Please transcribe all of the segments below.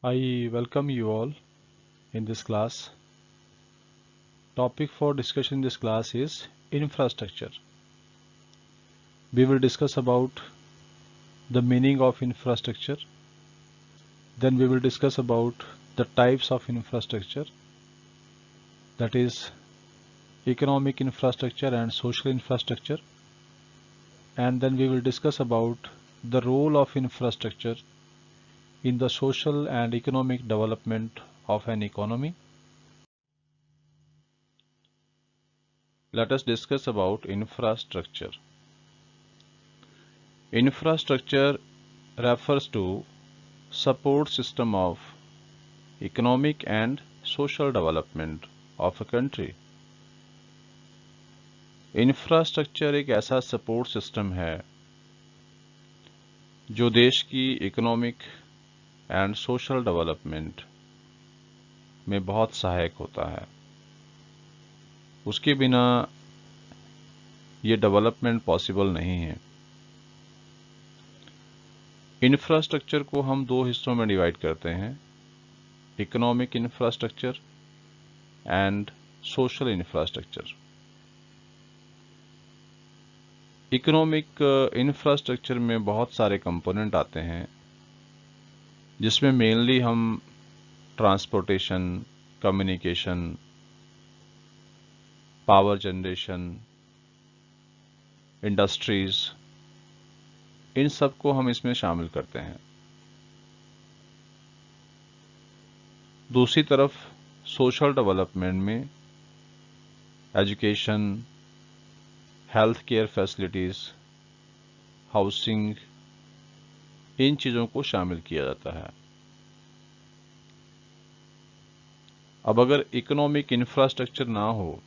I welcome you all in this class. Topic for discussion in this class is infrastructure. We will discuss about the meaning of infrastructure. Then we will discuss about the types of infrastructure, that is economic infrastructure and social infrastructure. And then we will discuss about the role of infrastructure in the social and economic development of an economy. Let us discuss about infrastructure. Infrastructure refers to support system of economic and social development of a country. Infrastructure एक ऐसा support system है जो देश की economic and social development में बहुत सहायक होता है। उसके बिना ये डेवलपमेंट पॉसिबल नहीं है। इंफ्रास्ट्रक्चर को हम दो हिस्सों में डिवाइड करते हैं, economic infrastructure and social infrastructure. Economic infrastructure में बहुत सारे कंपोनेंट आते हैं, जिसमें मेनली हम transportation, communication, power generation, industries, इन सब को हम इसमें शामिल करते हैं। दूसरी तरफ सोशल डेवलपमेंट में education, health care facilities, housing, इन चीज़ों को शामिल किया जाता है। अब अगर इकोनॉमिक इंफ्रास्ट्रक्चर ना हो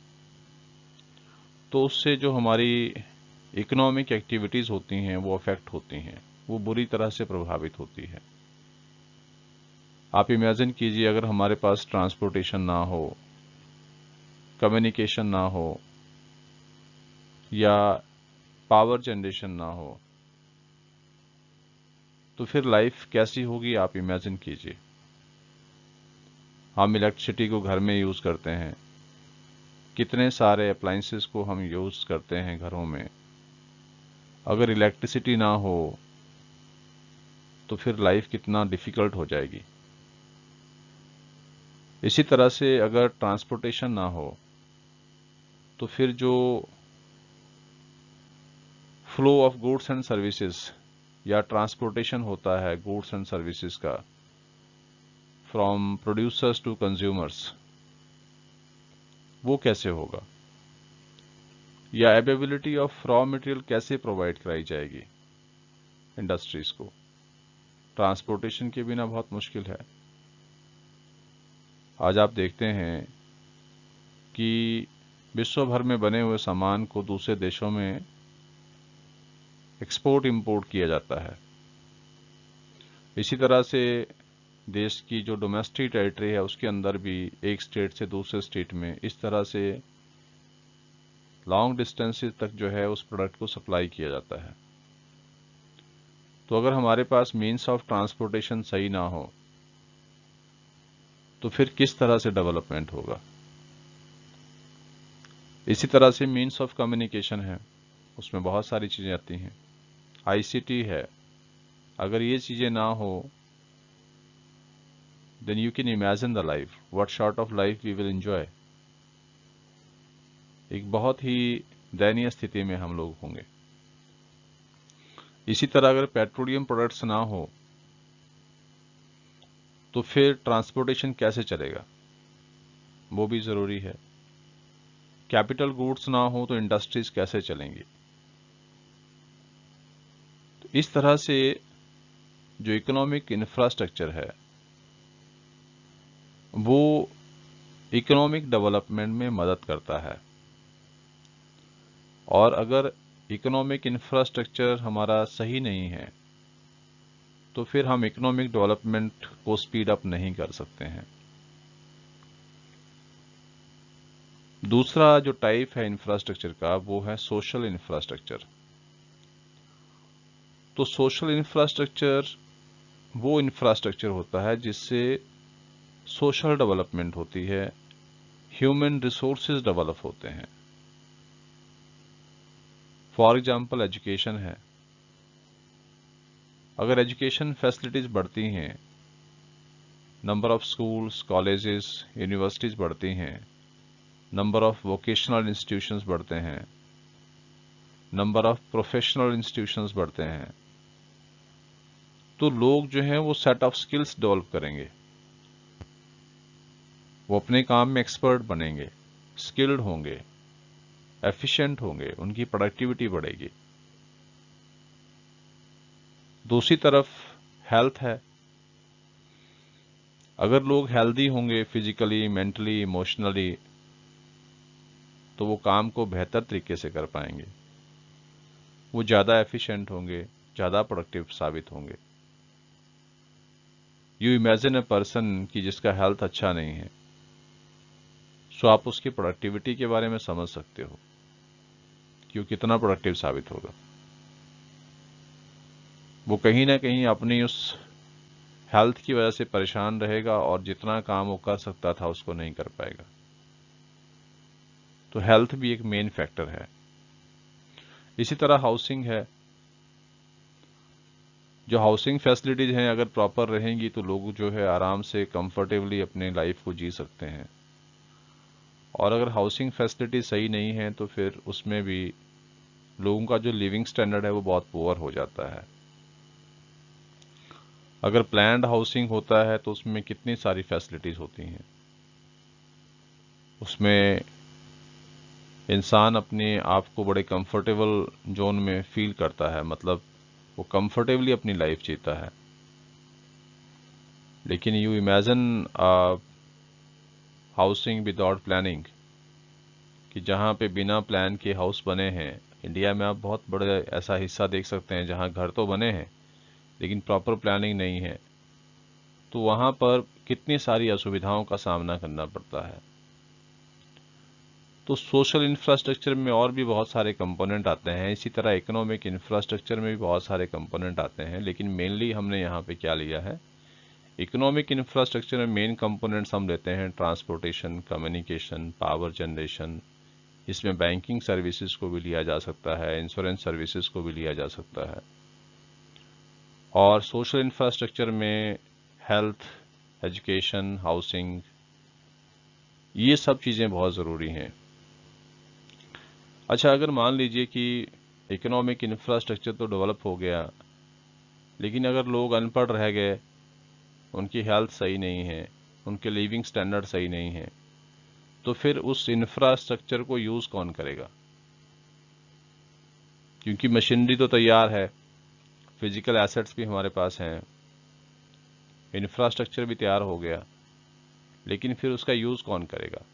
तो उससे जो हमारी इकोनॉमिक एक्टिविटीज़ होती हैं वो अफेक्ट होती हैं, वो बुरी तरह से प्रभावित होती है। आप इमेजिन कीजिए, अगर हमारे पास ट्रांसपोर्टेशन ना हो, कम्युनिकेशन ना हो या पावर जनरेशन ना हो, तो फिर लाइफ कैसी होगी आप इमेजिन कीजिए। हम इलेक्ट्रिसिटी को घर में यूज़ करते हैं, कितने सारे अप्लाइंसेस को हम यूज़ करते हैं घरों में। अगर इलेक्ट्रिसिटी ना हो तो फिर लाइफ कितना डिफ़िकल्ट हो जाएगी। इसी तरह से अगर ट्रांसपोर्टेशन ना हो तो फिर जो flow of goods and services या ट्रांसपोर्टेशन होता है गुड्स एंड सर्विसेज का फ्रॉम प्रोड्यूसर्स टू कंज्यूमर्स, वो कैसे होगा, या अवेलेबिलिटी ऑफ रॉ मटेरियल कैसे प्रोवाइड कराई जाएगी इंडस्ट्रीज को। ट्रांसपोर्टेशन के बिना बहुत मुश्किल है। आज आप देखते हैं कि विश्व भर में बने हुए सामान को दूसरे देशों में एक्सपोर्ट इंपोर्ट किया जाता है। इसी तरह से देश की जो डोमेस्टिक टेरिटरी है उसके अंदर भी एक स्टेट से दूसरे स्टेट में इस तरह से लॉन्ग डिस्टेंसेस तक जो है उस प्रोडक्ट को सप्लाई किया जाता है। तो अगर हमारे पास मीन्स ऑफ ट्रांसपोर्टेशन सही ना हो तो फिर किस तरह से डेवलपमेंट होगा। इसी तरह से मीन्स ऑफ कम्युनिकेशन है, उसमें बहुत सारी चीज़ें आती हैं। आईसीटी है, अगर ये चीज़ें ना हो then you can imagine the life, what sort of life we will enjoy. एक बहुत ही दयनीय स्थिति में हम लोग होंगे। इसी तरह अगर पेट्रोलियम प्रोडक्ट्स ना हो तो फिर ट्रांसपोर्टेशन कैसे चलेगा, वो भी ज़रूरी है। कैपिटल गुड्स ना हो तो इंडस्ट्रीज कैसे चलेंगी। तो इस तरह से जो इकोनॉमिक इंफ्रास्ट्रक्चर है वो इकोनॉमिक डेवलपमेंट में मदद करता है। और अगर इकोनॉमिक इंफ्रास्ट्रक्चर हमारा सही नहीं है तो फिर हम इकोनॉमिक डेवलपमेंट को स्पीड अप नहीं कर सकते हैं। दूसरा जो टाइप है इंफ्रास्ट्रक्चर का वो है सोशल इंफ्रास्ट्रक्चर। तो सोशल इंफ्रास्ट्रक्चर वो इंफ्रास्ट्रक्चर होता है जिससे सोशल डेवलपमेंट होती है, ह्यूमन रिसोर्सेज डेवलप होते हैं। फॉर एग्जांपल एजुकेशन है। अगर एजुकेशन फैसिलिटीज बढ़ती हैं, number of schools, colleges, universities बढ़ती हैं, नंबर ऑफ वोकेशनल इंस्टीट्यूशंस बढ़ते हैं, नंबर ऑफ प्रोफेशनल इंस्टीट्यूशंस बढ़ते हैं, तो लोग जो हैं वो सेट ऑफ स्किल्स डेवलप करेंगे, वो अपने काम में एक्सपर्ट बनेंगे, स्किल्ड होंगे, एफिशिएंट होंगे, उनकी प्रोडक्टिविटी बढ़ेगी। दूसरी तरफ हेल्थ है। अगर लोग हेल्दी होंगे फिजिकली, मेंटली, इमोशनली, तो वो काम को बेहतर तरीके से कर पाएंगे, वो ज़्यादा एफिशिएंट होंगे, ज़्यादा प्रोडक्टिव साबित होंगे। यू इमेजिन ए पर्सन कि जिसका हेल्थ अच्छा नहीं है, सो आप उसकी प्रोडक्टिविटी के बारे में समझ सकते हो कि वो कितना प्रोडक्टिव साबित होगा। वो कहीं ना कहीं अपनी उस हेल्थ की वजह से परेशान रहेगा और जितना काम वो कर सकता था उसको नहीं कर पाएगा। तो हेल्थ भी एक मेन फैक्टर है। इसी तरह हाउसिंग है। जो हाउसिंग फैसिलिटीज हैं अगर प्रॉपर रहेंगी तो लोग जो है आराम से कंफर्टेबली अपने लाइफ को जी सकते हैं, और अगर हाउसिंग फैसिलिटी सही नहीं है तो फिर उसमें भी लोगों का जो लिविंग स्टैंडर्ड है वो बहुत पुअर हो जाता है। अगर प्लान्ड हाउसिंग होता है तो उसमें कितनी सारी फैसिलिटीज होती हैं, उसमें इंसान अपने आप को बड़े कंफर्टेबल जोन में फील करता है, मतलब वो कंफर्टेबली अपनी लाइफ जीता है। लेकिन you imagine housing without planning, कि जहाँ पे बिना प्लान के हाउस बने हैं। इंडिया में आप बहुत बड़े ऐसा हिस्सा देख सकते हैं जहाँ घर तो बने हैं लेकिन प्रॉपर प्लानिंग नहीं है, तो वहाँ पर कितनी सारी असुविधाओं का सामना करना पड़ता है। तो सोशल इंफ्रास्ट्रक्चर में और भी बहुत सारे कंपोनेंट आते हैं, इसी तरह इकोनॉमिक इंफ्रास्ट्रक्चर में भी बहुत सारे कंपोनेंट आते हैं, लेकिन मेनली हमने यहाँ पे क्या लिया है, इकोनॉमिक इंफ्रास्ट्रक्चर में मेन कंपोनेंट्स हम लेते हैं ट्रांसपोर्टेशन, कम्युनिकेशन, पावर जनरेशन। इसमें बैंकिंग सर्विसेज को भी लिया जा सकता है, इंश्योरेंस सर्विसेज को भी लिया जा सकता है। और सोशल इंफ्रास्ट्रक्चर में हेल्थ, एजुकेशन, हाउसिंग, ये सब चीज़ें बहुत ज़रूरी हैं। अच्छा, अगर मान लीजिए कि इकोनॉमिक इंफ्रास्ट्रक्चर तो डेवलप हो गया, लेकिन अगर लोग अनपढ़ रह गए, उनकी हेल्थ सही नहीं है, उनके लिविंग स्टैंडर्ड सही नहीं है, तो फिर उस इंफ्रास्ट्रक्चर को यूज़ कौन करेगा? क्योंकि मशीनरी तो तैयार है, फिजिकल एसेट्स भी हमारे पास हैं, इंफ्रास्ट्रक्चर भी तैयार हो गया, लेकिन फिर उसका यूज़ कौन करेगा?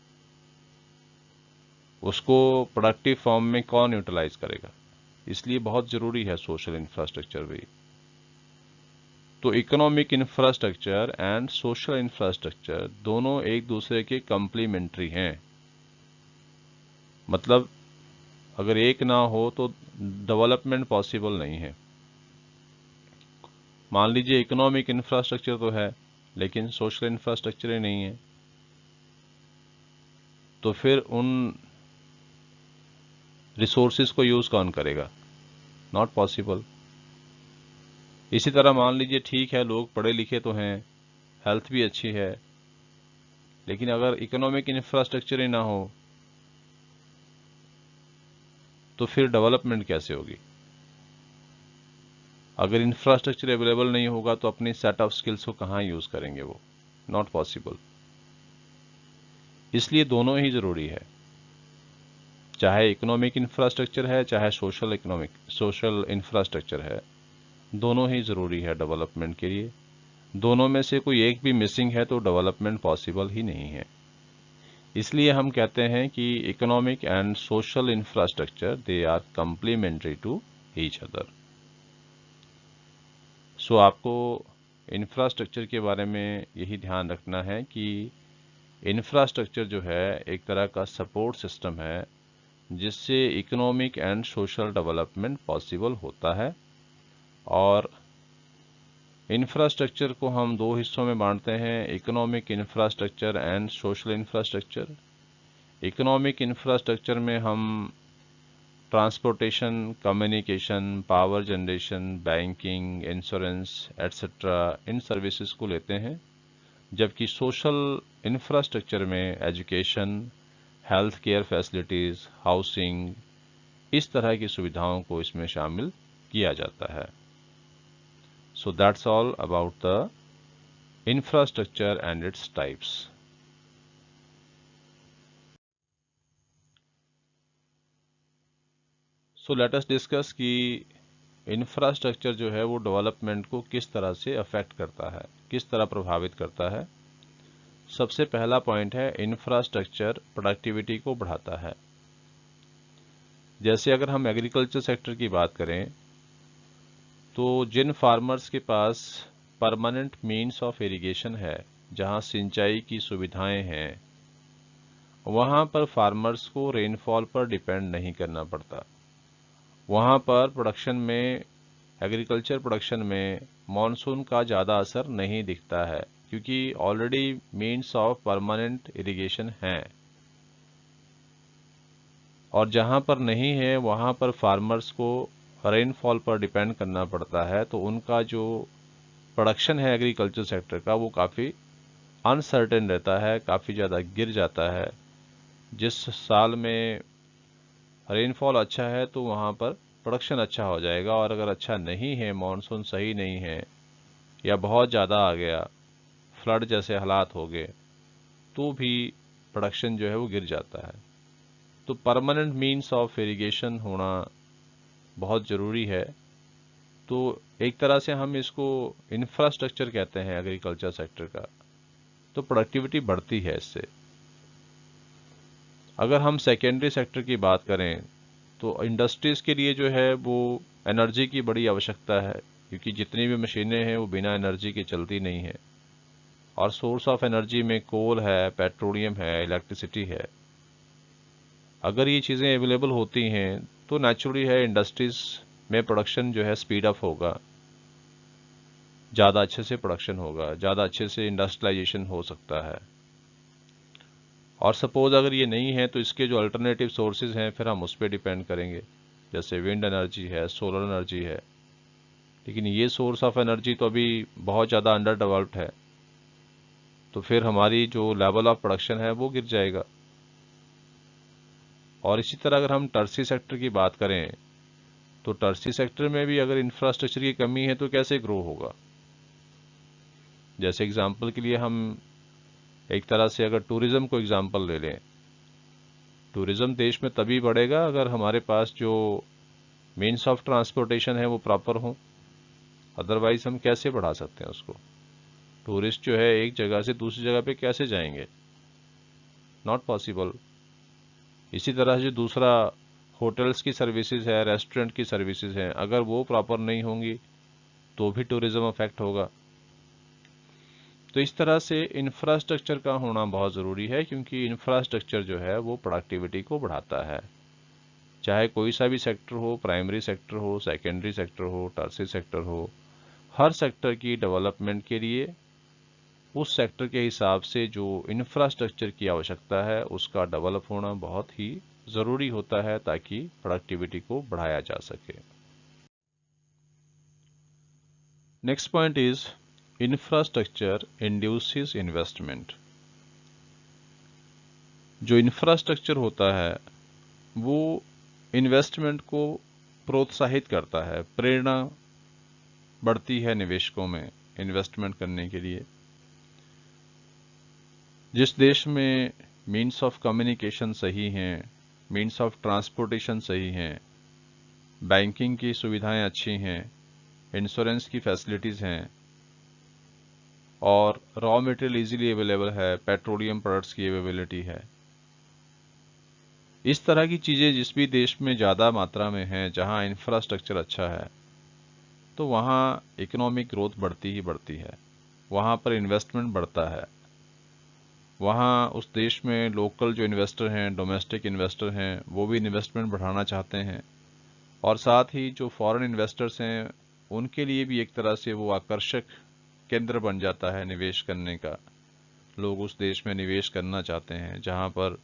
उसको प्रोडक्टिव फॉर्म में कौन यूटिलाइज करेगा? इसलिए बहुत ज़रूरी है सोशल इंफ्रास्ट्रक्चर भी। तो economic infrastructure and social infrastructure दोनों एक दूसरे के कम्प्लीमेंट्री हैं। मतलब अगर एक ना हो तो डेवलपमेंट पॉसिबल नहीं है। मान लीजिए इकोनॉमिक इंफ्रास्ट्रक्चर तो है लेकिन सोशल इंफ्रास्ट्रक्चर ही नहीं है, तो फिर उन रिसोर्सेज को यूज़ कौन करेगा? Not possible. इसी तरह मान लीजिए ठीक है, लोग पढ़े लिखे तो हैं, हेल्थ भी अच्छी है, लेकिन अगर इकोनॉमिक इंफ्रास्ट्रक्चर ही ना हो तो फिर डेवलपमेंट कैसे होगी? अगर इंफ्रास्ट्रक्चर अवेलेबल नहीं होगा तो अपनी सेट ऑफ स्किल्स को कहाँ यूज़ करेंगे वो? Not possible. इसलिए दोनों ही ज़रूरी है, चाहे इकोनॉमिक इंफ्रास्ट्रक्चर है चाहे सोशल इंफ्रास्ट्रक्चर है, दोनों ही ज़रूरी है डेवलपमेंट के लिए। दोनों में से कोई एक भी मिसिंग है तो डेवलपमेंट पॉसिबल ही नहीं है। इसलिए हम कहते हैं कि economic and social infrastructure they are complementary to each other. So आपको इंफ्रास्ट्रक्चर के बारे में यही ध्यान रखना है कि इंफ्रास्ट्रक्चर जो है एक तरह का सपोर्ट सिस्टम है जिससे economic and social development possible होता है, और इंफ्रास्ट्रक्चर को हम दो हिस्सों में बांटते हैं, economic infrastructure and social infrastructure. Economic infrastructure में हम transportation, communication, power generation, banking, insurance etcetera इन सर्विसेज को लेते हैं, जबकि सोशल इंफ्रास्ट्रक्चर में education, health care facilities, housing, इस तरह की सुविधाओं को इसमें शामिल किया जाता है। So that's all about the infrastructure and its types. So let us discuss कि इंफ्रास्ट्रक्चर जो है वो डेवलपमेंट को किस तरह से अफेक्ट करता है, किस तरह प्रभावित करता है। सबसे पहला पॉइंट है, इंफ्रास्ट्रक्चर प्रोडक्टिविटी को बढ़ाता है। जैसे अगर हम एग्रीकल्चर सेक्टर की बात करें तो जिन फार्मर्स के पास परमानेंट मीन्स ऑफ इरिगेशन है, जहां सिंचाई की सुविधाएं हैं, वहां पर फार्मर्स को रेनफॉल पर डिपेंड नहीं करना पड़ता। वहां पर प्रोडक्शन में, एग्रीकल्चर प्रोडक्शन में मॉनसून का ज़्यादा असर नहीं दिखता है, क्योंकि already means of permanent irrigation हैं। और जहां पर नहीं है वहां पर फार्मर्स को रेनफॉल पर डिपेंड करना पड़ता है, तो उनका जो प्रोडक्शन है एग्रीकल्चर सेक्टर का वो काफ़ी अनसर्टेन रहता है, काफ़ी ज़्यादा गिर जाता है। जिस साल में रेनफॉल अच्छा है तो वहाँ पर प्रोडक्शन अच्छा हो जाएगा, और अगर अच्छा नहीं है, मॉनसून सही नहीं है या बहुत ज़्यादा आ गया, फ्लड जैसे हालात हो गए, तो भी प्रोडक्शन जो है वो गिर जाता है। तो परमानेंट मीन्स ऑफ इरिगेशन होना बहुत ज़रूरी है। तो एक तरह से हम इसको इंफ्रास्ट्रक्चर कहते हैं एग्रीकल्चर सेक्टर का। तो प्रोडक्टिविटी बढ़ती है इससे। अगर हम सेकेंडरी सेक्टर की बात करें तो इंडस्ट्रीज़ के लिए जो है वो एनर्जी की बड़ी आवश्यकता है, क्योंकि जितनी भी मशीनें हैं वो बिना एनर्जी के चलती नहीं है। और सोर्स ऑफ एनर्जी में कोल है, पेट्रोलियम है, इलेक्ट्रिसिटी है। अगर ये चीज़ें अवेलेबल होती हैं तो नेचुरली है इंडस्ट्रीज़ में प्रोडक्शन जो है स्पीड अप होगा, ज़्यादा अच्छे से प्रोडक्शन होगा, ज़्यादा अच्छे से इंडस्ट्रियलाइजेशन हो सकता है। और सपोज अगर ये नहीं है तो इसके जो अल्टरनेटिव सोर्सेज हैं फिर हम उस पर डिपेंड करेंगे, जैसे विंड एनर्जी है, सोलर एनर्जी है। लेकिन ये सोर्स ऑफ एनर्जी तो अभी बहुत ज़्यादा अंडर डेवलप्ड है, तो फिर हमारी जो लेवल ऑफ प्रोडक्शन है वो गिर जाएगा। और इसी तरह अगर हम टर्सी सेक्टर की बात करें तो टर्सी सेक्टर में भी अगर इंफ्रास्ट्रक्चर की कमी है तो कैसे ग्रो होगा। जैसे एग्जांपल के लिए हम एक तरह से अगर टूरिज़्म को एग्जांपल ले लें, टूरिज़्म देश में तभी बढ़ेगा अगर हमारे पास जो मीन्स ऑफ ट्रांसपोर्टेशन है वो प्रॉपर हो। अदरवाइज हम कैसे बढ़ा सकते हैं उसको। टूरिस्ट जो है एक जगह से दूसरी जगह पे कैसे जाएंगे, नॉट पॉसिबल। इसी तरह से दूसरा होटल्स की सर्विसेज है, रेस्टोरेंट की सर्विसेज हैं, अगर वो प्रॉपर नहीं होंगी तो भी टूरिज़्म अफेक्ट होगा। तो इस तरह से इंफ्रास्ट्रक्चर का होना बहुत ज़रूरी है, क्योंकि इंफ्रास्ट्रक्चर जो है वो प्रोडक्टिविटी को बढ़ाता है। चाहे कोई सा भी सेक्टर हो, प्राइमरी सेक्टर हो, सेकेंडरी सेक्टर हो, टर्शियरी सेक्टर हो, हर सेक्टर की डेवलपमेंट के लिए उस सेक्टर के हिसाब से जो इंफ्रास्ट्रक्चर की आवश्यकता है उसका डेवलप होना बहुत ही ज़रूरी होता है, ताकि प्रोडक्टिविटी को बढ़ाया जा सके। Next point is infrastructure induces investment. जो इंफ्रास्ट्रक्चर होता है वो इन्वेस्टमेंट को प्रोत्साहित करता है, प्रेरणा बढ़ती है निवेशकों में इन्वेस्टमेंट करने के लिए। जिस देश में मीन्स ऑफ कम्युनिकेशन सही हैं, मीन्स ऑफ ट्रांसपोर्टेशन सही हैं, बैंकिंग की सुविधाएं अच्छी हैं, इंश्योरेंस की फैसिलिटीज़ हैं, और रॉ मटेरियल इजीली अवेलेबल है, पेट्रोलियम प्रोडक्ट्स की अवेलेबिलिटी है, इस तरह की चीज़ें जिस भी देश में ज़्यादा मात्रा में हैं, जहां इंफ्रास्ट्रक्चर अच्छा है, तो वहाँ इकोनॉमिक ग्रोथ बढ़ती ही बढ़ती है, वहाँ पर इन्वेस्टमेंट बढ़ता है। वहाँ उस देश में लोकल जो इन्वेस्टर हैं, डोमेस्टिक इन्वेस्टर हैं, वो भी इन्वेस्टमेंट बढ़ाना चाहते हैं, और साथ ही जो फॉरेन इन्वेस्टर्स हैं उनके लिए भी एक तरह से वो आकर्षक केंद्र बन जाता है निवेश करने का। लोग उस देश में निवेश करना चाहते हैं जहां पर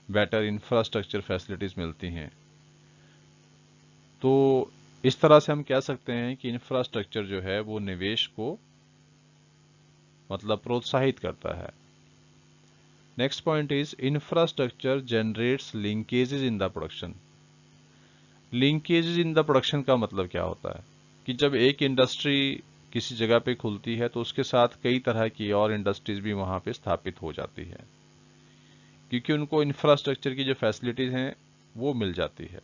बेटर इंफ्रास्ट्रक्चर फैसिलिटीज मिलती हैं। तो इस तरह से हम कह सकते हैं कि इंफ्रास्ट्रक्चर जो है वो निवेश को मतलब प्रोत्साहित करता है। Next point is infrastructure generates linkages in the production. Linkages in the production का मतलब क्या होता है कि जब एक इंडस्ट्री किसी जगह पे खुलती है तो उसके साथ कई तरह की और इंडस्ट्रीज भी वहां पे स्थापित हो जाती है, क्योंकि उनको इंफ्रास्ट्रक्चर की जो फैसिलिटीज हैं वो मिल जाती है।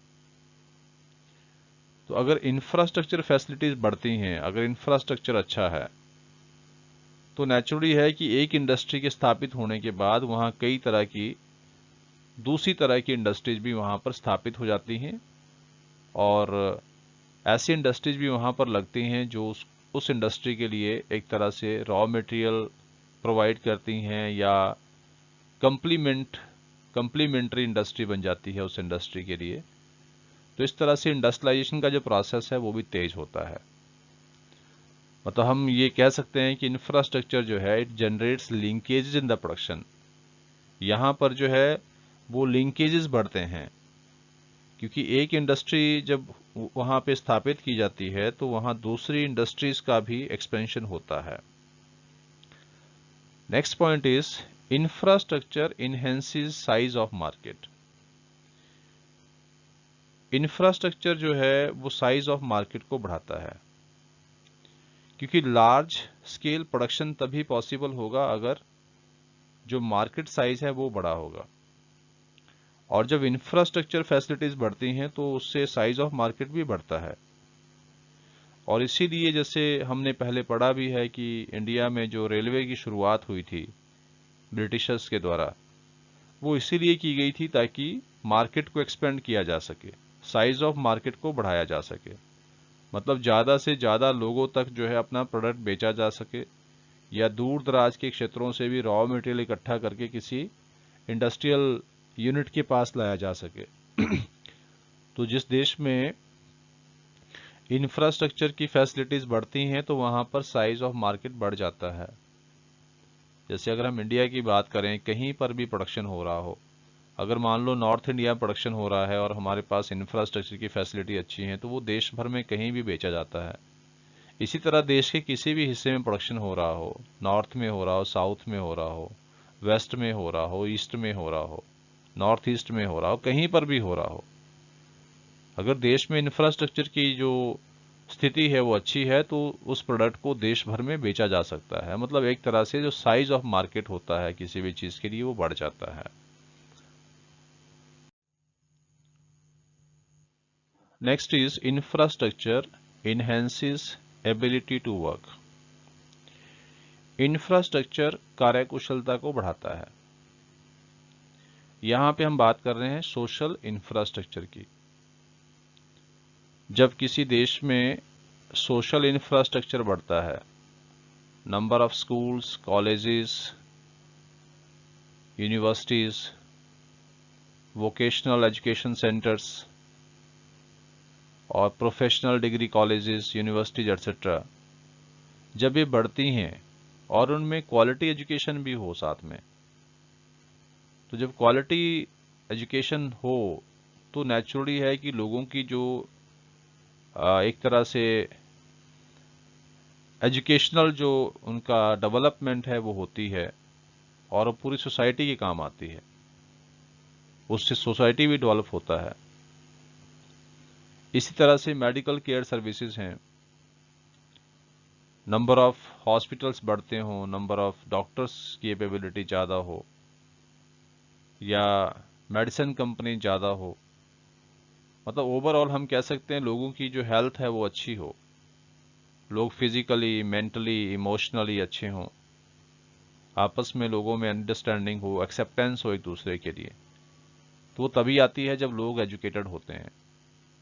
तो अगर इंफ्रास्ट्रक्चर फैसिलिटीज बढ़ती हैं, अगर इंफ्रास्ट्रक्चर अच्छा है, तो नेचुरली है कि एक इंडस्ट्री के स्थापित होने के बाद वहां कई तरह की दूसरी तरह की इंडस्ट्रीज भी वहां पर स्थापित हो जाती हैं, और ऐसी इंडस्ट्रीज भी वहां पर लगती हैं जो उस इंडस्ट्री के लिए एक तरह से रॉ मटेरियल प्रोवाइड करती हैं या कंप्लीमेंट्री इंडस्ट्री बन जाती है उस इंडस्ट्री के लिए। तो इस तरह से इंडस्ट्रियलाइजेशन का जो प्रोसेस है वो भी तेज होता है। मतलब हम ये कह सकते हैं कि इंफ्रास्ट्रक्चर जो है it generates linkages in the production. यहाँ पर जो है वो लिंकेजेस बढ़ते हैं, क्योंकि एक इंडस्ट्री जब वहाँ पे स्थापित की जाती है तो वहाँ दूसरी इंडस्ट्रीज का भी एक्सपेंशन होता है। Next point is infrastructure enhances size of market. Infrastructure जो है वो साइज ऑफ मार्केट को बढ़ाता है, क्योंकि लार्ज स्केल प्रोडक्शन तभी पॉसिबल होगा अगर जो मार्केट साइज है वो बड़ा होगा, और जब इंफ्रास्ट्रक्चर फैसिलिटीज बढ़ती हैं तो उससे साइज ऑफ मार्केट भी बढ़ता है। और इसीलिए जैसे हमने पहले पढ़ा भी है कि इंडिया में जो रेलवे की शुरुआत हुई थी ब्रिटिशर्स के द्वारा, वो इसीलिए की गई थी ताकि मार्केट को एक्सपेंड किया जा सके, साइज ऑफ मार्केट को बढ़ाया जा सके, मतलब ज़्यादा से ज़्यादा लोगों तक जो है अपना प्रोडक्ट बेचा जा सके, या दूर दराज के क्षेत्रों से भी रॉ मटेरियल इकट्ठा करके किसी इंडस्ट्रियल यूनिट के पास लाया जा सके। तो जिस देश में इंफ्रास्ट्रक्चर की फैसिलिटीज बढ़ती हैं तो वहां पर साइज ऑफ मार्केट बढ़ जाता है। जैसे अगर हम इंडिया की बात करें, कहीं पर भी प्रोडक्शन हो रहा हो, अगर मान लो नॉर्थ इंडिया में प्रोडक्शन हो रहा है और हमारे पास इंफ्रास्ट्रक्चर की फैसिलिटी अच्छी है तो वो देश भर में कहीं भी बेचा जाता है। इसी तरह देश के किसी भी हिस्से में प्रोडक्शन हो रहा हो, नॉर्थ में हो रहा हो, साउथ में हो रहा हो, वेस्ट में हो रहा हो, ईस्ट में हो रहा हो, नॉर्थ ईस्ट में हो रहा हो, कहीं पर भी हो रहा हो, अगर देश में इंफ्रास्ट्रक्चर की जो स्थिति है वो अच्छी है तो उस प्रोडक्ट को देश भर में बेचा जा सकता है। मतलब एक तरह से जो साइज ऑफ मार्केट होता है किसी भी चीज के लिए वो बढ़ जाता है। Next is infrastructure enhances ability to work. Infrastructure कार्यकुशलता को बढ़ाता है। यहां पे हम बात कर रहे हैं सोशल इंफ्रास्ट्रक्चर की। जब किसी देश में सोशल इंफ्रास्ट्रक्चर बढ़ता है, number of schools, colleges, universities, vocational education centres और professional degree colleges, universities etcetera, जब ये बढ़ती हैं और उनमें क्वालिटी एजुकेशन भी हो साथ में, तो जब क्वालिटी एजुकेशन हो तो नेचुरली है कि लोगों की जो एक तरह से एजुकेशनल जो उनका डेवलपमेंट है वो होती है और पूरी सोसाइटी के काम आती है, उससे सोसाइटी भी डेवलप होता है। इसी तरह से मेडिकल केयर सर्विसेज हैं, नंबर ऑफ हॉस्पिटल्स बढ़ते हों, नंबर ऑफ डॉक्टर्स की एबिलिटी ज़्यादा हो, या मेडिसिन कंपनी ज़्यादा हो, मतलब ओवरऑल हम कह सकते हैं लोगों की जो हेल्थ है वो अच्छी हो, लोग फिजिकली, मेंटली, इमोशनली अच्छे हों, आपस में लोगों में अंडरस्टैंडिंग हो, एक्सेप्टेंस हो एक दूसरे के लिए, तो वो तभी आती है जब लोग एजुकेटेड होते हैं।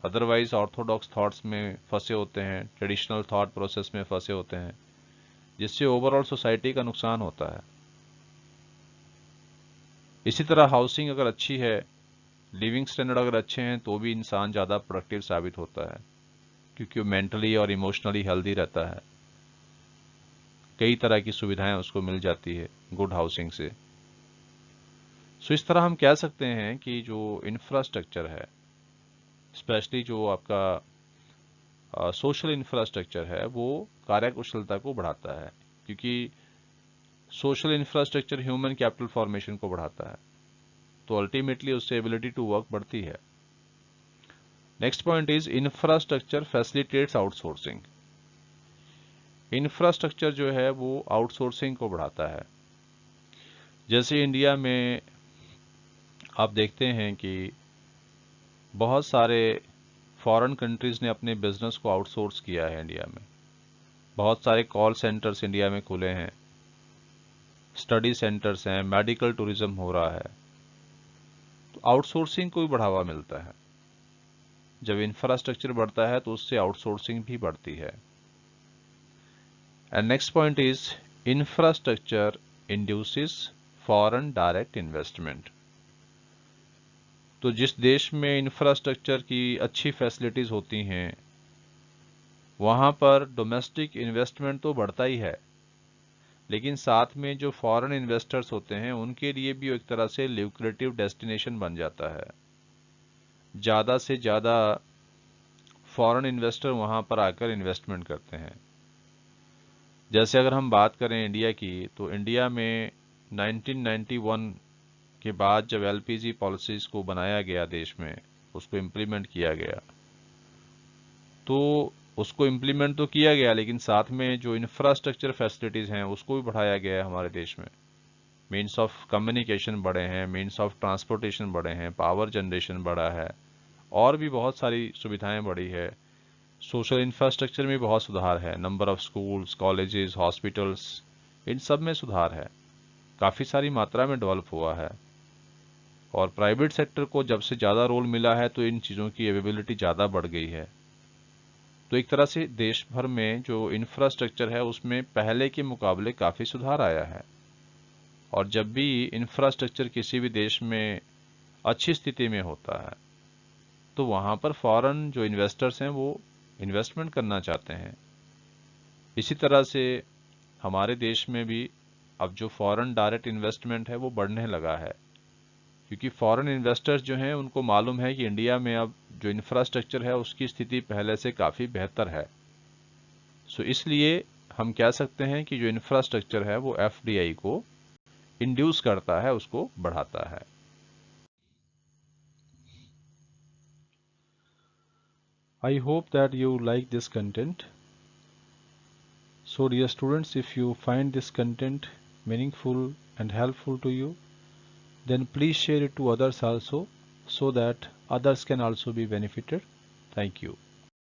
अदरवाइज ऑर्थोडॉक्स थॉट्स में फंसे होते हैं, ट्रेडिशनल थॉट प्रोसेस में फंसे होते हैं, जिससे ओवरऑल सोसाइटी का नुकसान होता है। इसी तरह हाउसिंग अगर अच्छी है, लिविंग स्टैंडर्ड अगर अच्छे हैं तो भी इंसान ज़्यादा प्रोडक्टिव साबित होता है, क्योंकि वो मेंटली और इमोशनली हेल्दी रहता है। कई तरह की सुविधाएं उसको मिल जाती है गुड हाउसिंग से। सो इस तरह हम कह सकते हैं कि जो इंफ्रास्ट्रक्चर है, स्पेशली जो आपका सोशल इंफ्रास्ट्रक्चर है, वो कार्यकुशलता को बढ़ाता है, क्योंकि social infrastructure human capital formation को बढ़ाता है, तो अल्टीमेटली उससे एबिलिटी टू वर्क बढ़ती है। Next point is infrastructure facilitates outsourcing. Infrastructure जो है वो आउटसोर्सिंग को बढ़ाता है। जैसे इंडिया में आप देखते हैं कि बहुत सारे फॉरेन कंट्रीज ने अपने बिजनेस को आउटसोर्स किया है इंडिया में। बहुत सारे कॉल सेंटर्स इंडिया में खुले हैं, स्टडी सेंटर्स हैं, मेडिकल टूरिज्म हो रहा है, तो आउटसोर्सिंग को भी बढ़ावा मिलता है। जब इंफ्रास्ट्रक्चर बढ़ता है तो उससे आउटसोर्सिंग भी बढ़ती है। And next point is infrastructure induces foreign direct investment. तो जिस देश में इंफ्रास्ट्रक्चर की अच्छी फैसिलिटीज होती हैं, वहाँ पर डोमेस्टिक इन्वेस्टमेंट तो बढ़ता ही है, लेकिन साथ में जो फॉरेन इन्वेस्टर्स होते हैं उनके लिए भी एक तरह से ल्यूक्रेटिव डेस्टिनेशन बन जाता है। ज़्यादा से ज़्यादा फॉरेन इन्वेस्टर वहाँ पर आकर इन्वेस्टमेंट करते हैं। जैसे अगर हम बात करें इंडिया की, तो इंडिया में 1991 के बाद जब एलपीजी पॉलिसीज को बनाया गया देश में, उसको इम्प्लीमेंट किया गया, तो उसको इम्प्लीमेंट तो किया गया, लेकिन साथ में जो इंफ्रास्ट्रक्चर फैसिलिटीज़ हैं उसको भी बढ़ाया गया है हमारे देश में। मीन्स ऑफ कम्युनिकेशन बढ़े हैं, मीन्स ऑफ ट्रांसपोर्टेशन बढ़े हैं, पावर जनरेशन बढ़ा है, और भी बहुत सारी सुविधाएं बढ़ी है। सोशल इंफ्रास्ट्रक्चर में बहुत सुधार है, number of schools, colleges, hospitals, इन सब में सुधार है, काफ़ी सारी मात्रा में डेवलप हुआ है। और प्राइवेट सेक्टर को जब से ज़्यादा रोल मिला है तो इन चीज़ों की अवेलेबिलिटी ज़्यादा बढ़ गई है। तो एक तरह से देश भर में जो इंफ्रास्ट्रक्चर है उसमें पहले के मुकाबले काफ़ी सुधार आया है। और जब भी इंफ्रास्ट्रक्चर किसी भी देश में अच्छी स्थिति में होता है तो वहाँ पर फॉरेन जो इन्वेस्टर्स हैं वो इन्वेस्टमेंट करना चाहते हैं। इसी तरह से हमारे देश में भी अब जो फॉरेन डायरेक्ट इन्वेस्टमेंट है वो बढ़ने लगा है, क्योंकि फॉरेन इन्वेस्टर्स जो हैं उनको मालूम है कि इंडिया में अब जो इंफ्रास्ट्रक्चर है उसकी स्थिति पहले से काफ़ी बेहतर है। सो इसलिए हम कह सकते हैं कि जो इंफ्रास्ट्रक्चर है वो एफडीआई को इंड्यूस करता है, उसको बढ़ाता है। I hope that you like this content. So dear students, if you find this content meaningful and helpful to you, then please share it to others also, so that others can also be benefited. Thank you.